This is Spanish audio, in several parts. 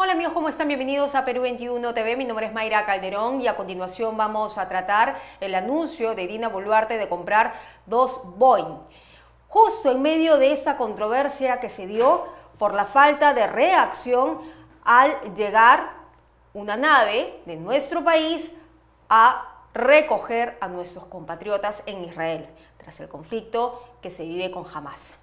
Hola amigos, ¿cómo están? Bienvenidos a Perú 21 TV. Mi nombre es Mayra Calderón y a continuación vamos a tratar el anuncio de Dina Boluarte de comprar 2 Boeing. Justo en medio de esa controversia que se dio por la falta de reacción al llegar una nave de nuestro país a recoger a nuestros compatriotas en Israel, tras el conflicto que se vive con Hamas.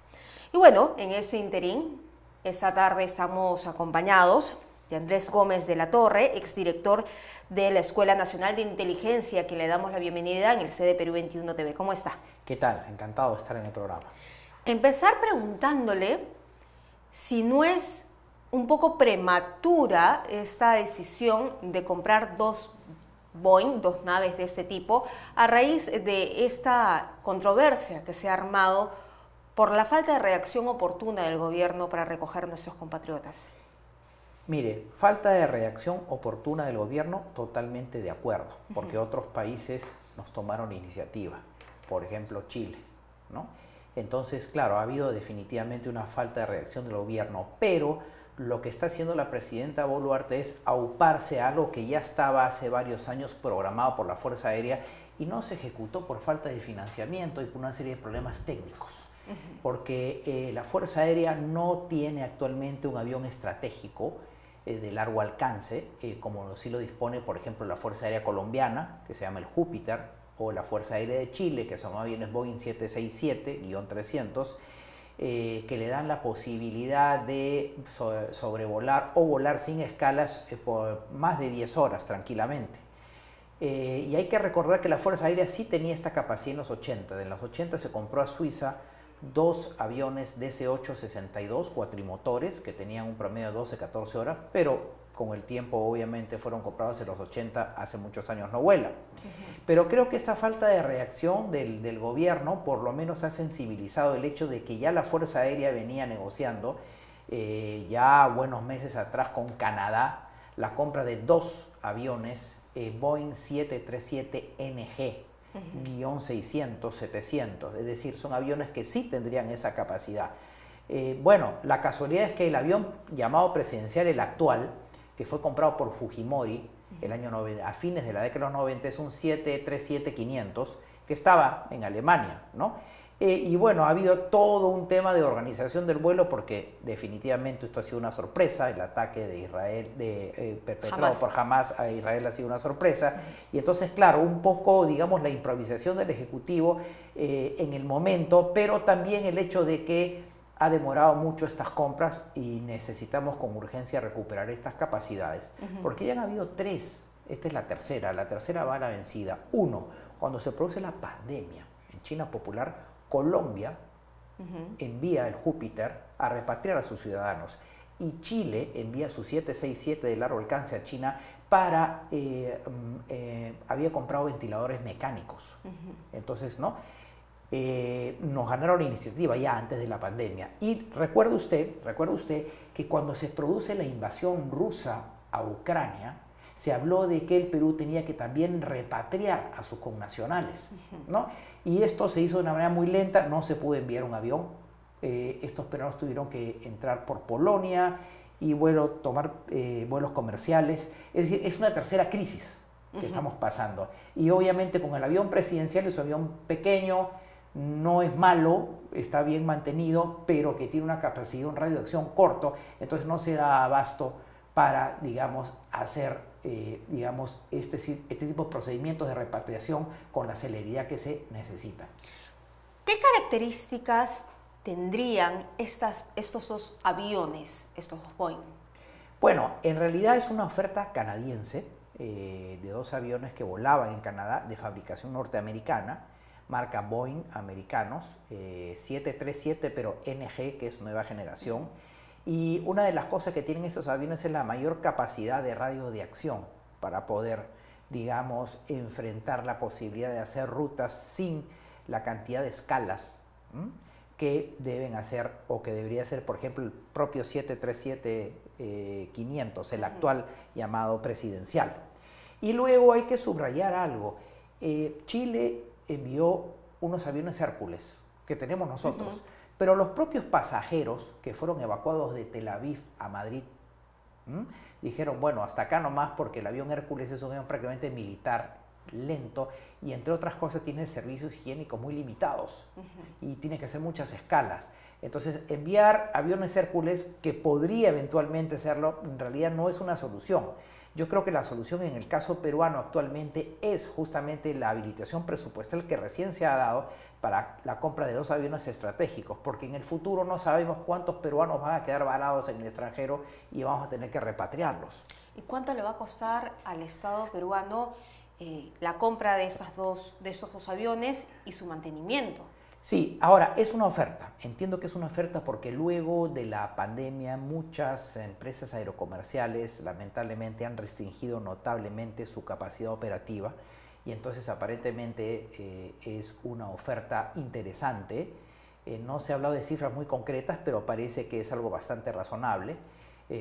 Y bueno, en este interín, esta tarde estamos acompañados de Andrés Gómez de la Torre, exdirector de la Escuela Nacional de Inteligencia, que le damos la bienvenida en el sede Perú 21 TV. ¿Cómo está? ¿Qué tal? Encantado de estar en el programa. Empezar preguntándole si no es un poco prematura esta decisión de comprar 2 Boeing, 2 naves de este tipo, a raíz de esta controversia que se ha armado por la falta de reacción oportuna del gobierno para recoger a nuestros compatriotas. Mire, falta de reacción oportuna del gobierno, totalmente de acuerdo, porque otros países nos tomaron iniciativa, por ejemplo Chile, ¿no? Entonces, claro, ha habido definitivamente una falta de reacción del gobierno, pero lo que está haciendo la presidenta Boluarte es auparse a algo que ya estaba hace varios años programado por la Fuerza Aérea y no se ejecutó por falta de financiamiento y por una serie de problemas técnicos. Porque la Fuerza Aérea no tiene actualmente un avión estratégico de largo alcance, como sí lo dispone, por ejemplo, la Fuerza Aérea Colombiana, que se llama el Júpiter, o la Fuerza Aérea de Chile, que son aviones Boeing 767-300, que le dan la posibilidad de sobrevolar o volar sin escalas por más de 10 horas tranquilamente. Y hay que recordar que la Fuerza Aérea sí tenía esta capacidad en los 80. En los 80 se compró a Suiza 2 aviones DC-8-62 cuatrimotores que tenían un promedio de 12-14 horas, pero con el tiempo obviamente fueron comprados en los 80, hace muchos años no vuelan. Pero creo que esta falta de reacción del gobierno por lo menos ha sensibilizado el hecho de que ya la Fuerza Aérea venía negociando ya buenos meses atrás con Canadá la compra de 2 aviones Boeing 737NG. -600, 700, es decir, son aviones que sí tendrían esa capacidad. Bueno, la casualidad es que el avión llamado presidencial, el actual, que fue comprado por Fujimori el año 90, a fines de la década de los 90, es un 737-500 que estaba en Alemania, ¿no? Y bueno, ha habido todo un tema de organización del vuelo porque definitivamente esto ha sido una sorpresa, el ataque de Israel, perpetrado por Hamas a Israel ha sido una sorpresa. Y entonces, claro, un poco, digamos, la improvisación del Ejecutivo en el momento, pero también el hecho de que ha demorado mucho estas compras y necesitamos con urgencia recuperar estas capacidades, porque ya han habido 3, esta es la tercera va a la vencida. 1, cuando se produce la pandemia en China Popular, Colombia envía el Júpiter a repatriar a sus ciudadanos y Chile envía su 767 de largo alcance a China para, había comprado ventiladores mecánicos. Entonces, ¿no? Nos ganaron la iniciativa ya antes de la pandemia. Y recuerde usted que cuando se produce la invasión rusa a Ucrania, se habló de que el Perú tenía que también repatriar a sus connacionales, ¿no? Y esto se hizo de una manera muy lenta, no se pudo enviar un avión. Estos peruanos tuvieron que entrar por Polonia y tomar vuelos comerciales. Es decir, es una tercera crisis que estamos pasando. Y obviamente con el avión presidencial, es un avión pequeño, no es malo, está bien mantenido, pero que tiene una capacidad, un radio de acción corto, entonces no se da abasto para, digamos, hacer este tipo de procedimientos de repatriación con la celeridad que se necesita. ¿Qué características tendrían estos 2 aviones, estos 2 Boeing? Bueno, en realidad es una oferta canadiense de 2 aviones que volaban en Canadá de fabricación norteamericana, marca Boeing, americanos, 737 pero NG, que es nueva generación. Y una de las cosas que tienen estos aviones es la mayor capacidad de radio de acción para poder, digamos, enfrentar la posibilidad de hacer rutas sin la cantidad de escalas que deben hacer o que debería hacer, por ejemplo, el propio 737-500, el actual llamado presidencial. Y luego hay que subrayar algo. Chile envió unos aviones Hércules que tenemos nosotros, pero los propios pasajeros que fueron evacuados de Tel Aviv a Madrid ¿Mm? Dijeron, bueno, hasta acá nomás porque el avión Hércules es un avión prácticamente militar, lento, y entre otras cosas tiene servicios higiénicos muy limitados y tiene que hacer muchas escalas. Entonces, enviar aviones Hércules, que podría eventualmente hacerlo, en realidad no es una solución. Yo creo que la solución en el caso peruano actualmente es justamente la habilitación presupuestal que recién se ha dado para la compra de 2 aviones estratégicos, porque en el futuro no sabemos cuántos peruanos van a quedar varados en el extranjero y vamos a tener que repatriarlos. ¿Y cuánto le va a costar al Estado peruano la compra de estos dos aviones y su mantenimiento? Sí, ahora es una oferta. Entiendo que es una oferta porque luego de la pandemia muchas empresas aerocomerciales lamentablemente han restringido notablemente su capacidad operativa y entonces aparentemente es una oferta interesante. No se ha hablado de cifras muy concretas, pero parece que es algo bastante razonable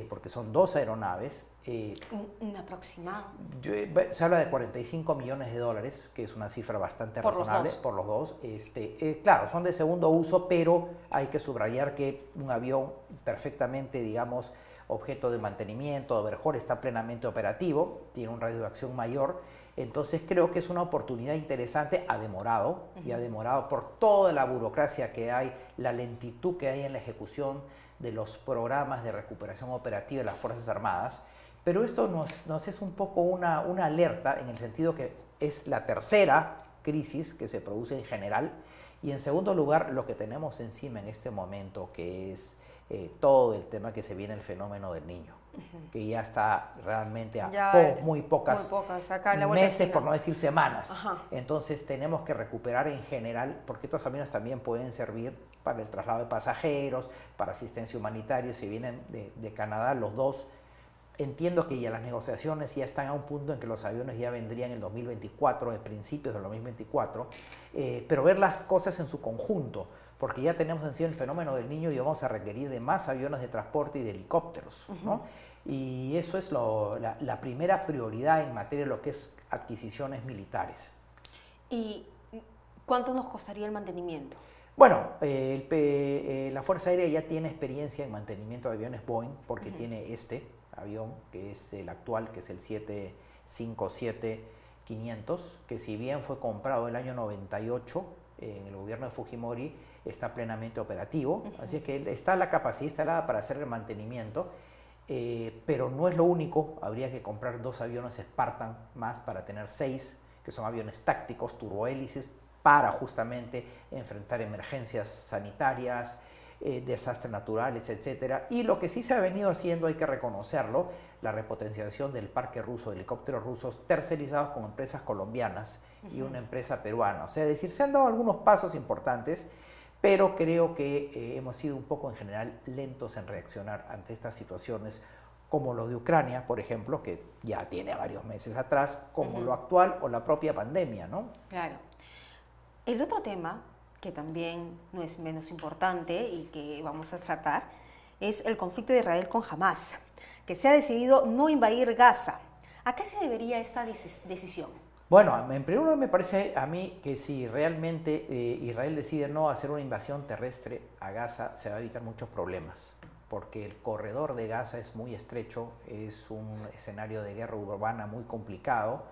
porque son 2 aeronaves. ¿Un aproximado? Se habla de 45 millones de dólares, que es una cifra bastante razonable por los dos. Claro, son de segundo uso, pero hay que subrayar que un avión perfectamente, digamos, objeto de mantenimiento, de overhaul, está plenamente operativo, tiene un radio de acción mayor. Entonces creo que es una oportunidad interesante, ha demorado, y ha demorado por toda la burocracia que hay, la lentitud que hay en la ejecución de los programas de recuperación operativa de las Fuerzas Armadas. Pero esto nos es un poco una alerta en el sentido que es la tercera crisis que se produce en general y en segundo lugar lo que tenemos encima en este momento que es todo el tema que se viene el fenómeno del niño, que ya está realmente a muy pocas meses, por no decir semanas. Entonces tenemos que recuperar en general, porque estos aviones también pueden servir para el traslado de pasajeros, para asistencia humanitaria, si vienen de Canadá los dos. Entiendo que ya las negociaciones ya están a un punto en que los aviones ya vendrían en el 2024, de principios del 2024, pero ver las cosas en su conjunto, porque ya tenemos encima el fenómeno del niño y vamos a requerir de más aviones de transporte y de helicópteros, ¿no? Y eso es la primera prioridad en materia de lo que es adquisiciones militares. ¿Y cuánto nos costaría el mantenimiento? Bueno, la Fuerza Aérea ya tiene experiencia en mantenimiento de aviones Boeing, porque tiene este avión, que es el actual, que es el 757-500, que si bien fue comprado el año 98 en el gobierno de Fujimori, está plenamente operativo, así que está la capacidad instalada para hacer el mantenimiento, pero no es lo único, habría que comprar 2 aviones Spartan más para tener 6, que son aviones tácticos, turbohélices, para justamente enfrentar emergencias sanitarias, desastres naturales, etcétera. Y lo que sí se ha venido haciendo, hay que reconocerlo, la repotenciación del parque ruso de helicópteros rusos tercerizados con empresas colombianas y una empresa peruana. O sea, es decir, se han dado algunos pasos importantes, pero creo que hemos sido un poco en general lentos en reaccionar ante estas situaciones, como lo de Ucrania, por ejemplo, que ya tiene varios meses atrás, como lo actual o la propia pandemia, ¿no? Claro. El otro tema, que también no es menos importante y que vamos a tratar, es el conflicto de Israel con Hamas, que se ha decidido no invadir Gaza. ¿A qué se debería esta decisión? Bueno, en primer lugar me parece a mí que si realmente Israel decide no hacer una invasión terrestre a Gaza, se va a evitar muchos problemas, porque el corredor de Gaza es muy estrecho, es un escenario de guerra urbana muy complicado,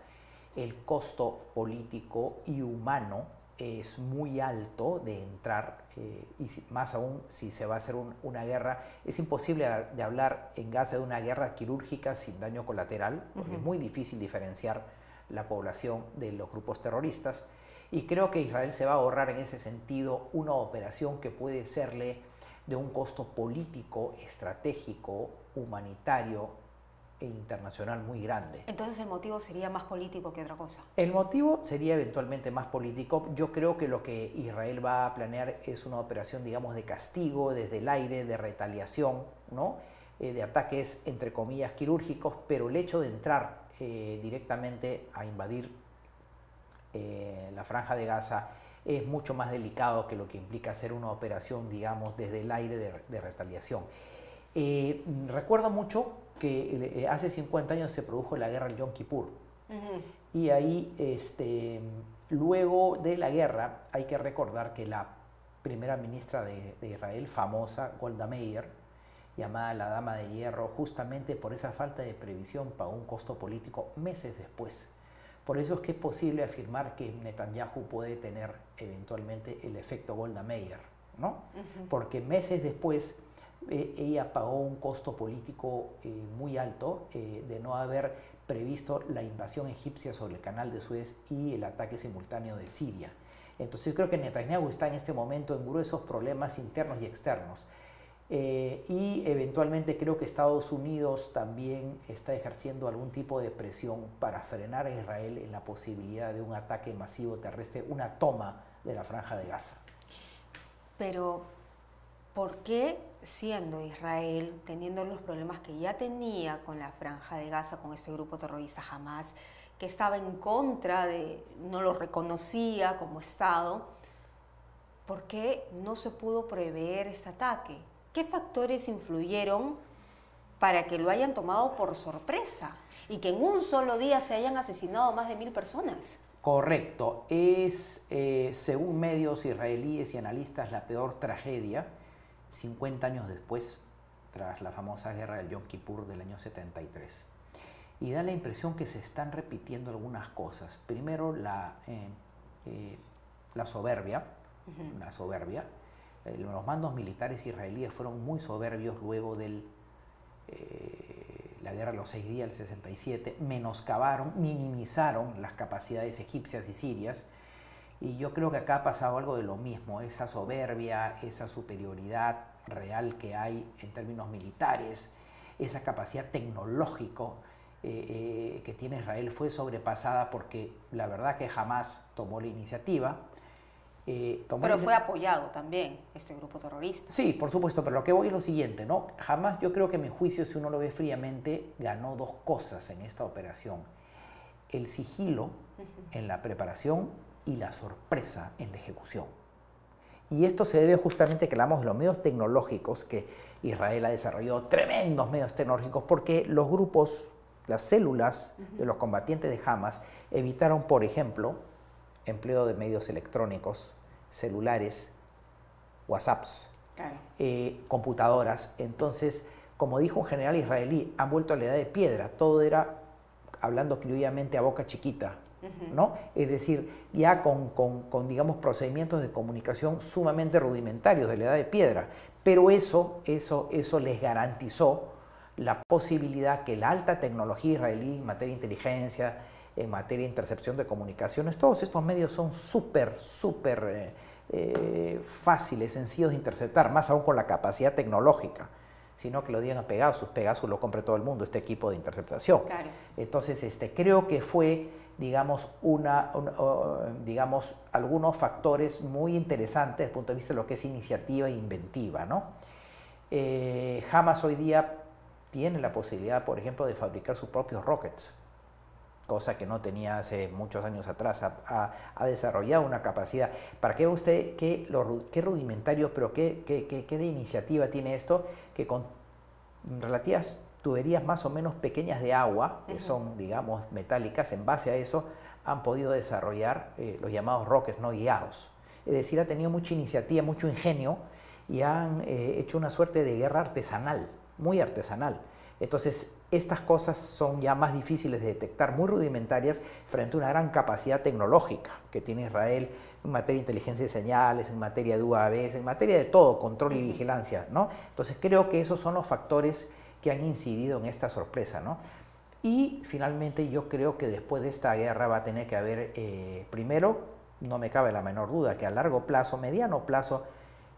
el costo político y humano es muy alto de entrar, y más aún si se va a hacer una guerra. Es imposible de hablar en Gaza de una guerra quirúrgica sin daño colateral, porque es muy difícil diferenciar la población de los grupos terroristas, y creo que Israel se va a ahorrar en ese sentido una operación que puede serle de un costo político, estratégico, humanitario e internacional muy grande. Entonces el motivo sería más político que otra cosa. El motivo sería eventualmente más político. Yo creo que lo que Israel va a planear es una operación, digamos, de castigo desde el aire, de retaliación, ¿no? De ataques, entre comillas, quirúrgicos, pero el hecho de entrar directamente a invadir la Franja de Gaza es mucho más delicado que lo que implica hacer una operación, digamos, desde el aire de retaliación. Recuerdo mucho que hace 50 años se produjo la guerra del Yom Kippur. Y ahí, luego de la guerra, hay que recordar que la primera ministra de Israel, famosa, Golda Meir, llamada la Dama de Hierro, justamente por esa falta de previsión pagó un costo político meses después. Por eso es que es posible afirmar que Netanyahu puede tener eventualmente el efecto Golda Meir, ¿no? Porque meses después ella pagó un costo político muy alto de no haber previsto la invasión egipcia sobre el canal de Suez y el ataque simultáneo de Siria. Entonces creo que Netanyahu está en este momento en gruesos problemas internos y externos. Y eventualmente creo que Estados Unidos también está ejerciendo algún tipo de presión para frenar a Israel en la posibilidad de un ataque masivo terrestre, una toma de la Franja de Gaza. Pero, ¿por qué siendo Israel, teniendo los problemas que ya tenía con la Franja de Gaza, con este grupo terrorista Hamas, que estaba en contra de, no lo reconocía como Estado, ¿por qué no se pudo prever este ataque? ¿Qué factores influyeron para que lo hayan tomado por sorpresa y que en un solo día se hayan asesinado más de 1000 personas? Correcto. Es, según medios israelíes y analistas, la peor tragedia 50 años después, tras la famosa guerra del Yom Kippur del año 73. Y da la impresión que se están repitiendo algunas cosas. Primero, la soberbia, los mandos militares israelíes fueron muy soberbios luego de la guerra de los 6 días del 67, menoscabaron, minimizaron las capacidades egipcias y sirias, y yo creo que acá ha pasado algo de lo mismo, esa soberbia, esa superioridad real que hay en términos militares, esa capacidad tecnológica que tiene Israel fue sobrepasada porque la verdad que jamás tomó la iniciativa. Pero fue apoyado también este grupo terrorista. Sí, por supuesto, pero lo que voy es lo siguiente, ¿no? Jamás, yo creo que a mi juicio, si uno lo ve fríamente, ganó dos cosas en esta operación. El sigilo en la preparación y la sorpresa en la ejecución. Y esto se debe justamente a que hablamos de los medios tecnológicos, que Israel ha desarrollado tremendos medios tecnológicos, porque los grupos, las células de los combatientes de Hamas evitaron, por ejemplo, empleo de medios electrónicos, celulares, WhatsApps, claro, computadoras. Entonces, como dijo un general israelí, han vuelto a la edad de piedra. Todo era, hablando criollamente, a boca chiquita, ¿no? Es decir, ya con digamos, procedimientos de comunicación sumamente rudimentarios de la edad de piedra. Pero eso les garantizó la posibilidad que la alta tecnología israelí en materia de inteligencia, en materia de intercepción de comunicaciones, todos estos medios son súper fáciles, sencillos de interceptar, más aún con la capacidad tecnológica, sino que lo digan a Pegasus, Pegasus lo compre todo el mundo, este equipo de interceptación. Claro. Entonces, creo que fue, digamos, digamos, algunos factores muy interesantes desde el punto de vista de lo que es iniciativa e inventiva, ¿no? Hamas hoy día tiene la posibilidad, por ejemplo, de fabricar sus propios rockets, cosa que no tenía hace muchos años atrás. Ha desarrollado una capacidad. Para que vea usted qué rudimentario, pero qué de iniciativa tiene esto, que con relativas tuberías más o menos pequeñas de agua, que son, digamos, metálicas, en base a eso han podido desarrollar los llamados rockets no guiados. Es decir, ha tenido mucha iniciativa, mucho ingenio, y han hecho una suerte de guerra artesanal, muy artesanal. Entonces, estas cosas son ya más difíciles de detectar, muy rudimentarias, frente a una gran capacidad tecnológica que tiene Israel en materia de inteligencia de señales, en materia de UAVs, en materia de todo, control y vigilancia, ¿no? Entonces, creo que esos son los factores que han incidido en esta sorpresa, ¿no? Y, finalmente, yo creo que después de esta guerra va a tener que haber, primero, no me cabe la menor duda, que a largo plazo, mediano plazo,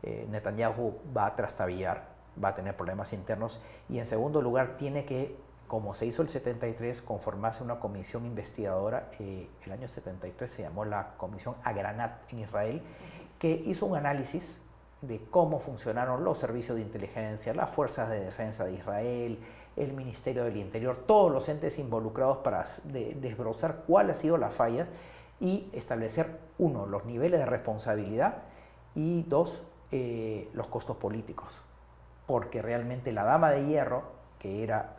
Netanyahu va a trastabillar, va a tener problemas internos, y en segundo lugar tiene que, como se hizo el 73, conformarse una comisión investigadora. El año 73 se llamó la Comisión Agranat en Israel, que hizo un análisis de cómo funcionaron los servicios de inteligencia, las fuerzas de defensa de Israel, el Ministerio del Interior, todos los entes involucrados para desbrozar cuál ha sido la falla y establecer, uno, los niveles de responsabilidad, y dos, los costos políticos. Porque realmente la Dama de Hierro, que era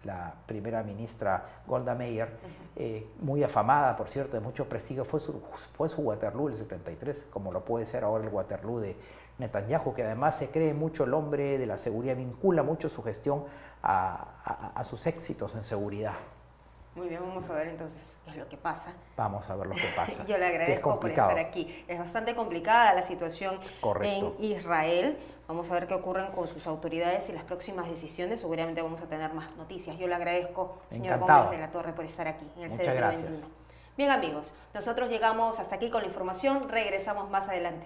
la primera ministra Golda Meir, muy afamada, por cierto, de mucho prestigio, fue su Waterloo el 73, como lo puede ser ahora el Waterloo Netanyahu, que además se cree mucho el hombre de la seguridad, vincula mucho su gestión a sus éxitos en seguridad. Muy bien, vamos a ver entonces qué es lo que pasa. Vamos a ver lo que pasa. Yo le agradezco por estar aquí. Es bastante complicada la situación en Israel. Vamos a ver qué ocurren con sus autoridades y las próximas decisiones. Seguramente vamos a tener más noticias. Yo le agradezco, señor Gómez de la Torre, por estar aquí en el Muchas gracias. 21. Bien, amigos, nosotros llegamos hasta aquí con la información. Regresamos más adelante.